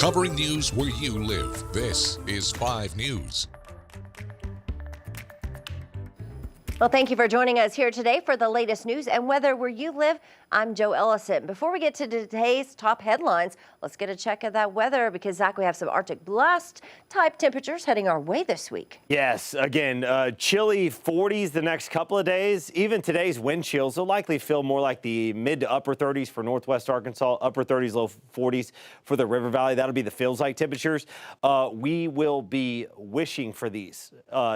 Covering news where you live. This is 5 News. Well, thank you for joining us here today for the latest news and weather where you live. I'm Joe Ellison. Before we get to today's top headlines, let's get a check of that weather because, Zach, we have some Arctic blast type temperatures heading our way this week. Yes, again, chilly 40s the next couple of days. Even today's wind chills will likely feel more like the mid to upper 30s for northwest Arkansas, upper 30s, low 40s for the River Valley. That'll be the feels like temperatures. We will be wishing for these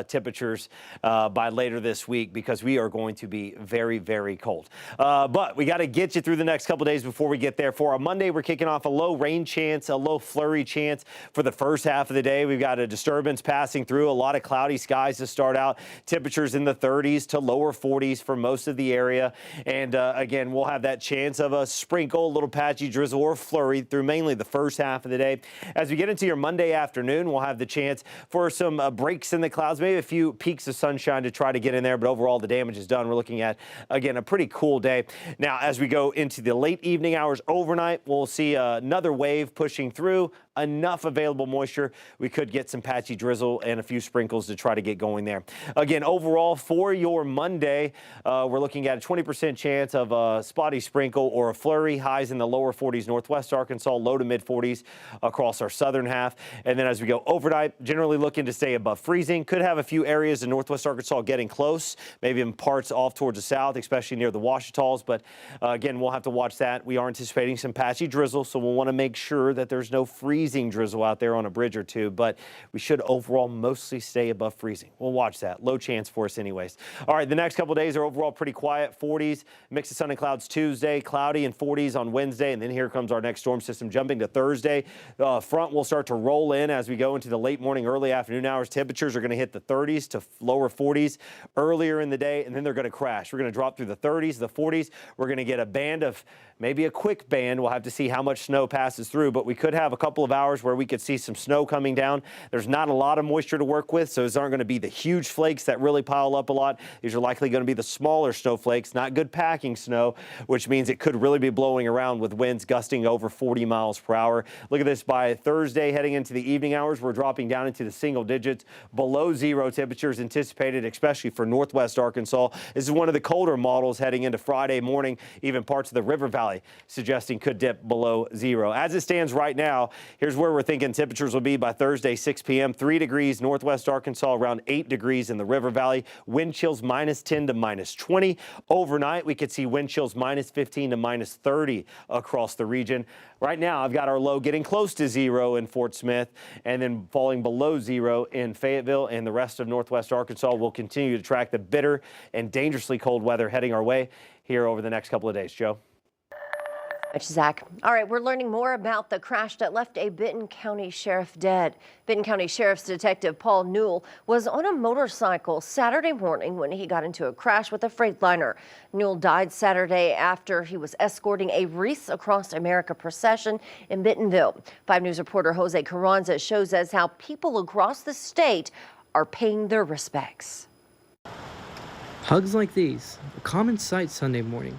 temperatures by later this week because we are going to be very, very cold. But we got to get you through the next couple of days before we get there. For our Monday, we're kicking off a low rain chance, a low flurry chance for the first half of the day. We've got a disturbance passing through, a lot of cloudy skies to start out. Temperatures in the 30s to lower 40s for most of the area. And again, we'll have that chance of a sprinkle, a little patchy drizzle or flurry through mainly the first half of the day. As we get into your Monday afternoon, we'll have the chance for some breaks in the clouds, maybe a few peaks of sunshine to try to get in there. But overall, the damage is done. We're looking at, again, a pretty cool day. Now, as we go into the late evening hours overnight, we'll see another wave pushing through. Enough available moisture. We could get some patchy drizzle and a few sprinkles to try to get going there. Again, overall for your Monday, we're looking at a 20% chance of a spotty sprinkle or a flurry. Highs in the lower 40s northwest Arkansas, low to mid 40s across our southern half. And then as we go overnight, generally looking to stay above freezing. Could have a few areas in northwest Arkansas getting close, maybe in parts off towards the south, especially near the Ouachitas. But again, we'll have to watch that. We are anticipating some patchy drizzle, so we'll want to make sure that there's no freezing drizzle out there on a bridge or two, but we should overall mostly stay above freezing. We'll watch that. Low chance for us anyways. All right, the next couple of days are overall pretty quiet. 40s, mix of sun and clouds Tuesday, cloudy and 40s on Wednesday, and then here comes our next storm system jumping to Thursday. Front will start to roll in as we go into the late morning, early afternoon hours. Temperatures are going to hit the 30s to lower 40s earlier in the day, and then they're going to crash. We're going to drop through the 30s, the 40s. We're going to get a band of maybe a quick band. We'll have to see how much snow passes through, but we could have a couple of hours where we could see some snow coming down. There's not a lot of moisture to work with, so these aren't going to be the huge flakes that really pile up a lot. These are likely going to be the smaller snowflakes, not good packing snow, which means it could really be blowing around with winds gusting over 40 miles per hour. Look at this. By Thursday, heading into the evening hours, we're dropping down into the single digits. Below zero temperatures anticipated, especially for northwest Arkansas. This is one of the colder models heading into Friday morning. Even parts of the River Valley suggesting could dip below zero. As it stands right now, here's where we're thinking temperatures will be by Thursday, 6 p.m. 3 degrees northwest Arkansas, around 8 degrees in the River Valley. Wind chills minus 10 to minus 20. Overnight, we could see wind chills minus 15 to minus 30 across the region. Right now, I've got our low getting close to zero in Fort Smith and then falling below zero in Fayetteville, and the rest of northwest Arkansas will continue to track the bitter and dangerously cold weather heading our way here over the next couple of days. Joe? Thanks, Zach. All right, we're learning more about the crash that left a Benton County sheriff dead. Benton County Sheriff's Detective Paul Newell was on a motorcycle Saturday morning when he got into a crash with a Freightliner. Newell died Saturday after he was escorting a Wreaths Across America procession in Bentonville. 5 News reporter Jose Carranza shows us how people across the state are paying their respects. Hugs like these, a common sight Sunday morning,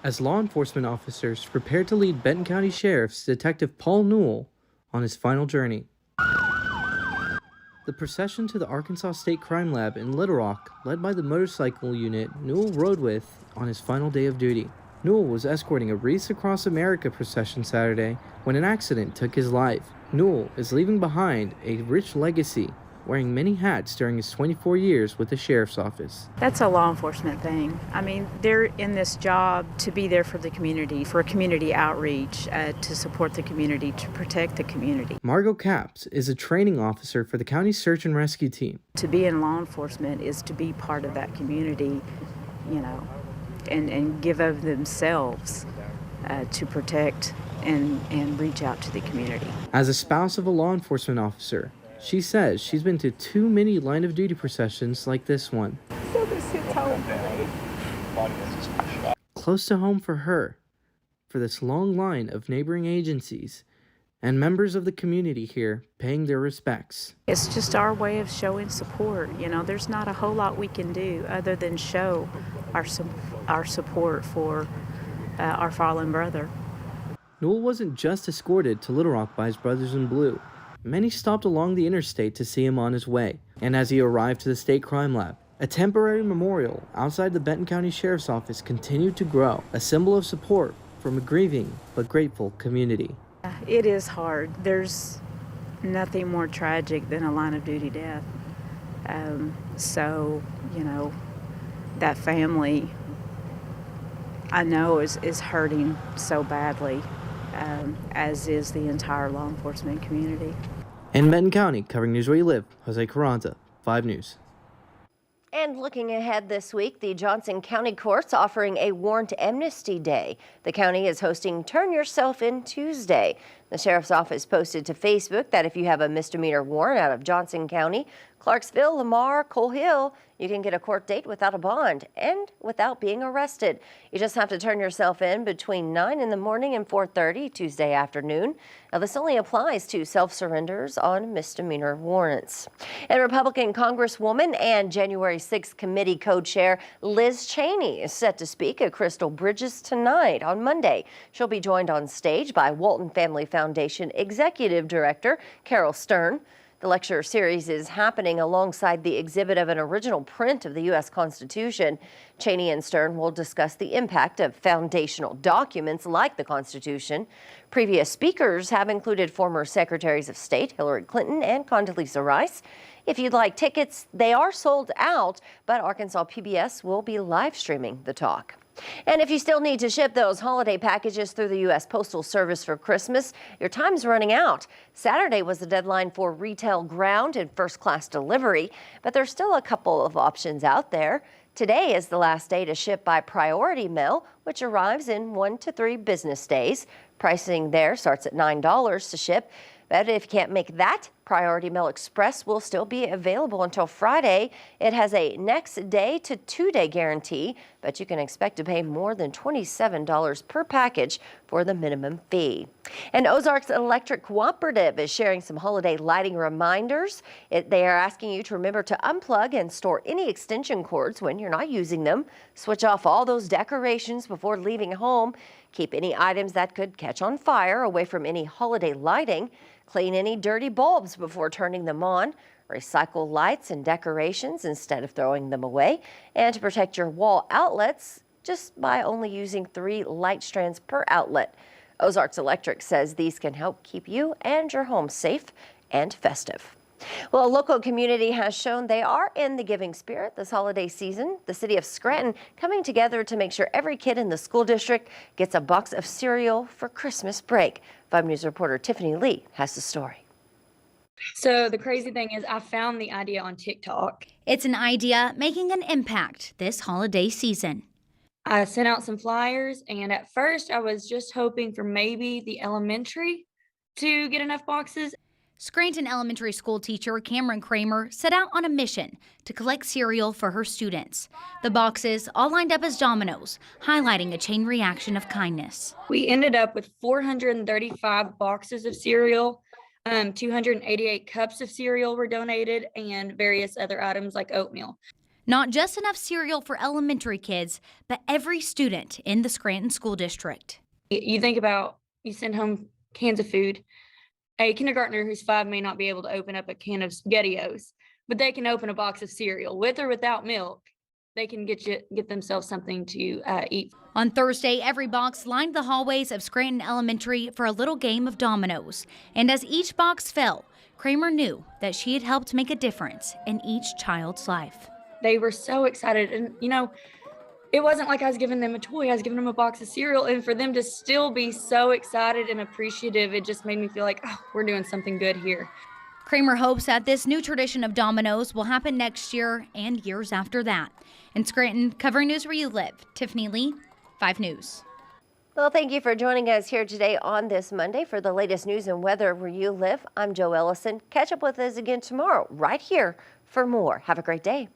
as law enforcement officers prepare to lead Benton County Sheriff's Detective Paul Newell on his final journey. The procession to the Arkansas State Crime Lab in Little Rock, led by the motorcycle unit Newell rode with on his final day of duty. Newell was escorting a Wreaths Across America procession Saturday when an accident took his life. Newell is leaving behind a rich legacy, wearing many hats during his 24 years with the sheriff's office. That's a law enforcement thing. I mean, they're in this job to be there for the community, for community outreach, to support the community, to protect the community. Margot Capps is a training officer for the county search and rescue team. To be in law enforcement is to be part of that community, you know, and give of themselves to protect and reach out to the community. As a spouse of a law enforcement officer, she says she's been to too many line of duty processions like this one. So this hits home. Close to home for her, for this long line of neighboring agencies and members of the community here paying their respects. It's just our way of showing support. You know, there's not a whole lot we can do other than show our support for our fallen brother. Newell wasn't just escorted to Little Rock by his brothers in blue. Many stopped along the interstate to see him on his way. And as he arrived to the State Crime Lab, a temporary memorial outside the Benton County Sheriff's Office continued to grow, a symbol of support from a grieving but grateful community. It is hard. There's nothing more tragic than a line of duty death. So, you know, that family, I know, is hurting so badly, as is the entire law enforcement community. In Benton County, covering News Where You Live, Jose Carranza, 5 News. And looking ahead this week, the Johnson County Court's offering a warrant amnesty day. The county is hosting Turn Yourself In Tuesday. The sheriff's office posted to Facebook that if you have a misdemeanor warrant out of Johnson County, Clarksville, Lamar, Coal Hill, you can get a court date without a bond and without being arrested. You just have to turn yourself in between 9 in the morning and 4:30 Tuesday afternoon. Now, this only applies to self-surrenders on misdemeanor warrants. And Republican Congresswoman and January 6th Committee co-chair Liz Cheney is set to speak at Crystal Bridges tonight on Monday. She'll be joined on stage by Walton Family Foundation Executive Director Carol Stern. The lecture series is happening alongside the exhibit of an original print of the U.S. Constitution. Cheney and Stern will discuss the impact of foundational documents like the Constitution. Previous speakers have included former Secretaries of State Hillary Clinton and Condoleezza Rice. If you'd like tickets, they are sold out, but Arkansas PBS will be live streaming the talk. And if you still need to ship those holiday packages through the U.S. Postal Service for Christmas, your time's running out. Saturday was the deadline for retail ground and first-class delivery, but there's still a couple of options out there. Today is the last day to ship by priority mail, which arrives in 1 to 3 business days. Pricing there starts at $9 to ship. But if you can't make that, Priority Mail Express will still be available until Friday. It has a next day to 2-day guarantee, but you can expect to pay more than $27 per package for the minimum fee. And Ozarks Electric Cooperative is sharing some holiday lighting reminders. They are asking you to remember to unplug and store any extension cords when you're not using them. Switch off all those decorations before leaving home. Keep any items that could catch on fire away from any holiday lighting. Clean any dirty bulbs before turning them on. Recycle lights and decorations instead of throwing them away. And to protect your wall outlets, just by only using 3 light strands per outlet. Ozarks Electric says these can help keep you and your home safe and festive. Well, a local community has shown they are in the giving spirit this holiday season. The city of Scranton coming together to make sure every kid in the school district gets a box of cereal for Christmas break. 5 News reporter Tiffany Lee has the story. So the crazy thing is I found the idea on TikTok. It's an idea making an impact this holiday season. I sent out some flyers, and at first I was just hoping for maybe the elementary to get enough boxes. Scranton Elementary School teacher Cameron Kramer set out on a mission to collect cereal for her students. The boxes all lined up as dominoes, highlighting a chain reaction of kindness. We ended up with 435 boxes of cereal, 288 cups of cereal were donated, and various other items like oatmeal. Not just enough cereal for elementary kids, but every student in the Scranton School District. You think about, you send home cans of food. A kindergartner who's 5 may not be able to open up a can of SpaghettiOs, but they can open a box of cereal with or without milk. They can get themselves something to eat. On Thursday, every box lined the hallways of Scranton Elementary for a little game of dominoes. And as each box fell, Kramer knew that she had helped make a difference in each child's life. They were so excited. And, you know, it wasn't like I was giving them a toy. I was giving them a box of cereal. And for them to still be so excited and appreciative, it just made me feel like, oh, we're doing something good here. Kramer hopes that this new tradition of dominoes will happen next year and years after that. In Scranton, covering News Where You Live, Tiffany Lee, 5 News. Well, thank you for joining us here today on this Monday for the latest news and weather where you live. I'm Joe Ellison. Catch up with us again tomorrow right here for more. Have a great day.